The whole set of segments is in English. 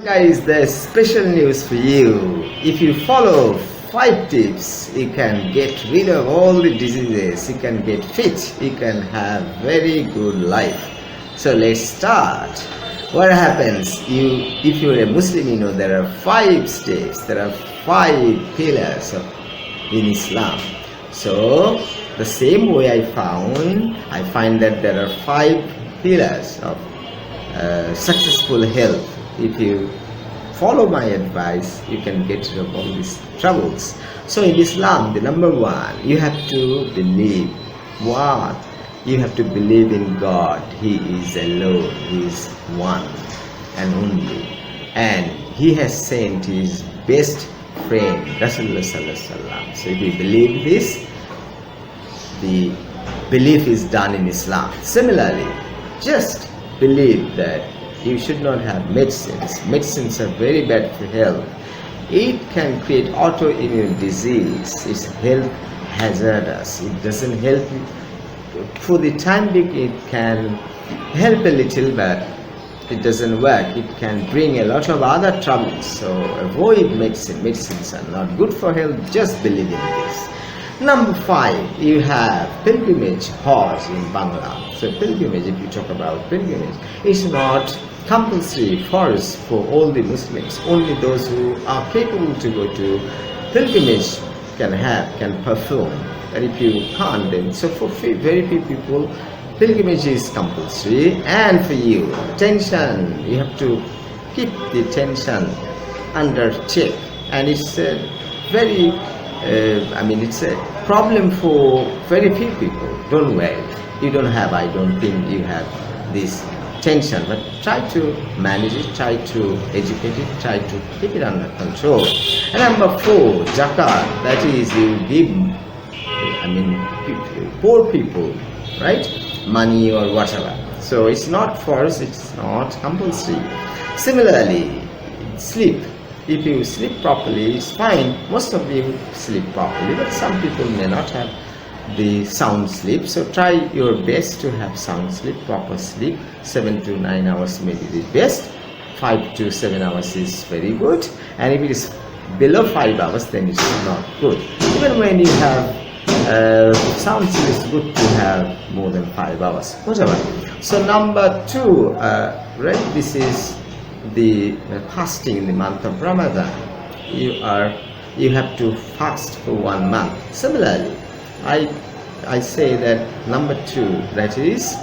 Guys, there's special news for you. If you follow 5 tips, you can get rid of all the diseases, you can get fit, you can have very good life. So let's start. What happens? If you're a Muslim, you know there are 5 steps, there are 5 pillars in Islam. So the same way I find that there are 5 pillars of successful health. If you follow my advice, you can get rid of all these troubles. So in Islam, the number 1, you have to believe. What? You have to believe in God. He is alone. He is one and only. And He has sent His best friend, Rasulullah Sallallahu Alaihi Wasallam. So if you believe this, the belief is done in Islam. Similarly, just believe that you should not have medicines. Medicines are very bad for health. It can create autoimmune disease. It's health hazardous. It doesn't help you. For the time being, it can help a little, but it doesn't work. It can bring a lot of other troubles. So avoid medicine. Medicines are not good for health. Just believe in this. Number 5, you have pilgrimage Hajj in Bangla. So pilgrimage, if you talk about pilgrimage, it's not compulsory for us, for all the Muslims. Only those who are capable to go to pilgrimage can perform. And if you can't, then so for very few people, pilgrimage is compulsory. And for you, tension, you have to keep the tension under check. And it's very it's a problem for very few people. Don't worry, you don't have, I don't think you have this tension, but try to manage it, try to educate it, try to keep it under control. And number 4, zakat, that is you give, poor people, right, money or whatever. So it's not forced, it's not compulsory. Similarly, sleep. If you sleep properly, it's fine. Most of you sleep properly, but some people may not have the sound sleep. So try your best to have sound sleep, proper sleep. 7 to 9 hours may be the best. 5 to 7 hours is very good. And if it is below 5 hours, then it's not good. Even when you have sound sleep, it's good to have more than 5 hours, whatever. So number 2, right, this is the fasting in the month of Ramadan. You have to fast for 1 month. Similarly, I say that number 2, that is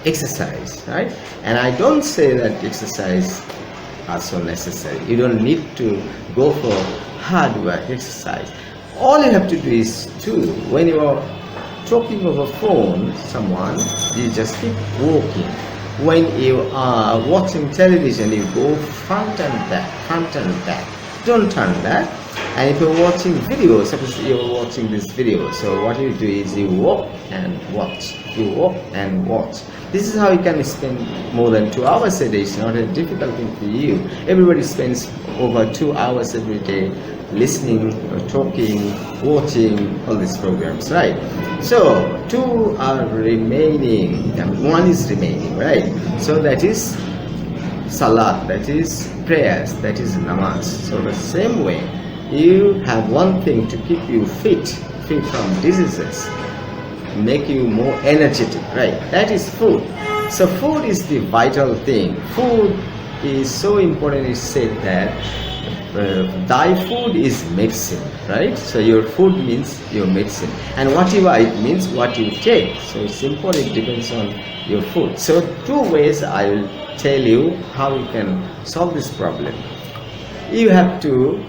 exercise, right? And I don't say that exercise are so necessary. You don't need to go for hard work exercise. All you have to do is when you are talking over phone someone, you just keep walking. When you are watching television, you go front and back. Don't turn back. And if you're watching videos, suppose you're watching this video, so what you do is you walk and watch. You walk and watch. This is how you can spend more than 2 hours a day. It's not a difficult thing for you. Everybody spends over 2 hours every day listening, talking, watching all these programs, right? So 2 are remaining, 1 is remaining, right? So that is salat, that is prayers, that is namaz. So the same way, you have one thing to keep you fit from diseases, make you more energetic, right? That is food. So food is the vital thing. Food is so important. It's said that thy food is medicine, right? So your food means your medicine, and what you eat means what you take. So it's important, it depends on your food. So 2 ways I will tell you how you can solve this problem. You have to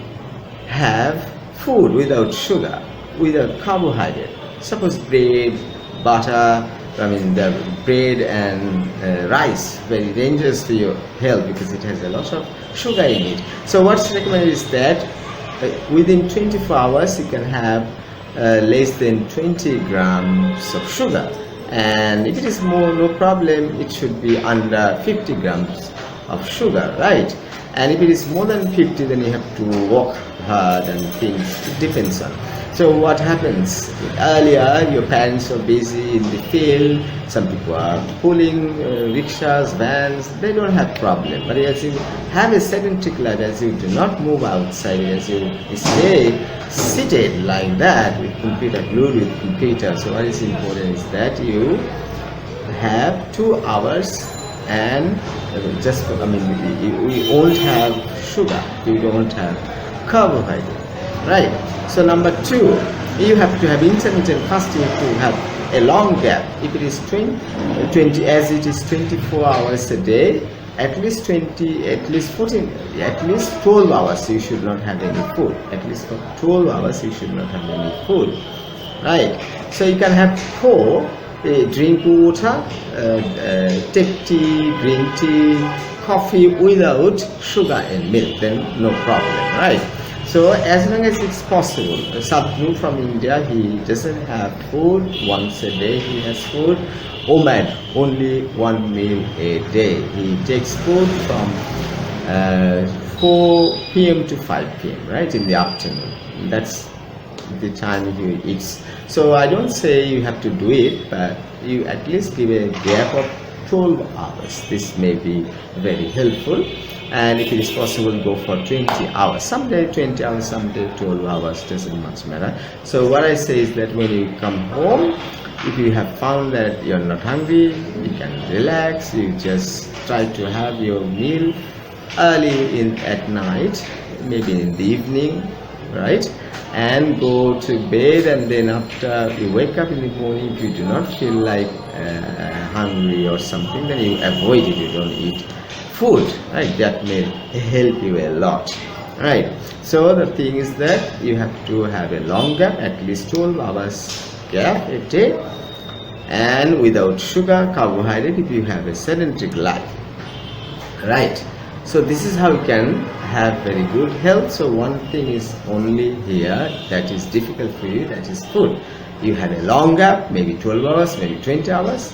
have food without sugar, without carbohydrate. Suppose bread, butter, the bread and rice, very dangerous to your health because it has a lot of sugar in it. So what's recommended is that within 24 hours you can have less than 20 grams of sugar. And if it is more, no problem, it should be under 50 grams of sugar, right? And if it is more than 50, then you have to work hard and things, it depends on. So what happens? Earlier, your parents are busy in the field. Some people are pulling rickshaws, vans. They don't have problem. But as you have a sedentary life, as you do not move outside, as you stay seated like that with computer, glued with computer. So what is important is that you have 2 hours and just, we won't have sugar. You don't have carbohydrate. Right. So number 2, you have to have intermittent fasting to have a long gap. If it is 20 as it is 24 hours a day, at least 12 hours you should not have any food. At least for 12 hours you should not have any food. Right. So you can have 4, drink water, take tea, green tea, coffee without sugar and milk, then no problem. Right. So as long as it's possible, Sadhguru from India, he doesn't have food once a day, he has food. Omad, only 1 meal a day. He takes food from 4 p.m. to 5 p.m. right in the afternoon. That's the time he eats. So I don't say you have to do it, but you at least give a gap of 12 hours. This may be very helpful. And if it is possible, go for 20 hours. Someday 20 hours, someday 12 hours, doesn't much matter. So what I say is that when you come home, if you have found that you're not hungry, you can relax. You just try to have your meal early at night, maybe in the evening, right? And go to bed, and then after you wake up in the morning, if you do not feel like hungry or something, then you avoid it. You don't eat food, right? That may help you a lot, right? So the thing is that you have to have a long gap, at least 12 hours gap a day, and without sugar, carbohydrate, if you have a sedentary life, right? So this is how you can have very good health. So one thing is only here that is difficult for you, that is food. You have a long gap, maybe 12 hours, maybe 20 hours,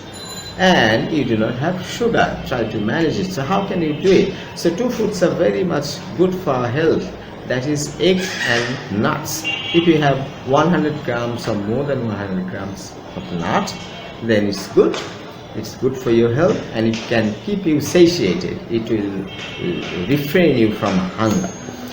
and you do not have sugar. Try to manage it. So how can you do it? So 2 foods are very much good for our health, that is eggs and nuts. If you have 100 grams or more than 100 grams of nut, then it's good. It's good for your health, and it can keep you satiated. It will refrain you from hunger.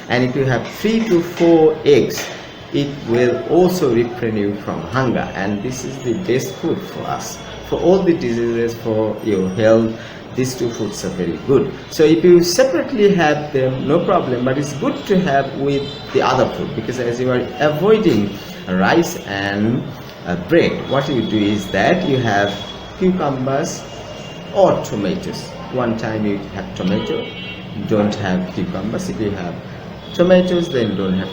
And if you have 3 to 4 eggs, it will also refrain you from hunger. And this is the best food for us. For all the diseases, for your health, these 2 foods are very good. So if you separately have them, no problem, but it's good to have with the other food, because as you are avoiding rice and bread, what you do is that you have cucumbers or tomatoes. One time you have tomato, don't have cucumbers. If you have tomatoes, then don't have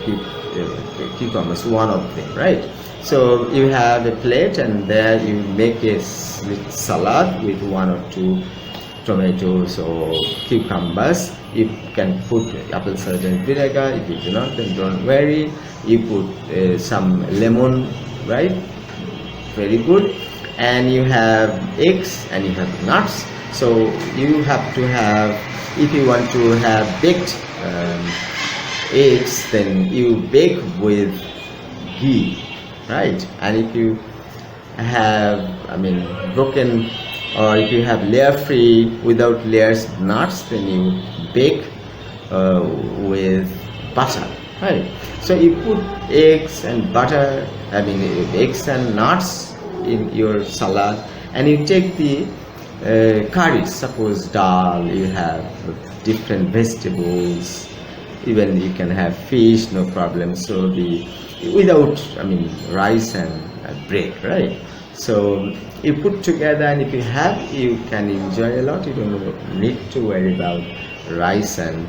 cucumbers, one of them, right? So you have a plate, and there you make a salad with 1 or 2 tomatoes or cucumbers. You can put apple cider vinegar. If you do not, then don't worry. You put some lemon, right? Very good. And you have eggs and you have nuts. So you have to have, if you want to have baked eggs, then you bake with ghee, right? And if you have, broken, or if you have layer free without layers nuts, then you bake with butter, right? So you put eggs and butter, eggs and nuts in your salad, and you take the curries. Suppose dal, you have different vegetables, even you can have fish, no problem. So without rice and bread, right? So you put together, and if you have, you can enjoy a lot. You don't need to worry about rice and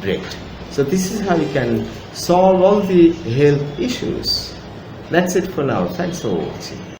bread. So this is how you can solve all the health issues. That's it for now. Thanks for watching.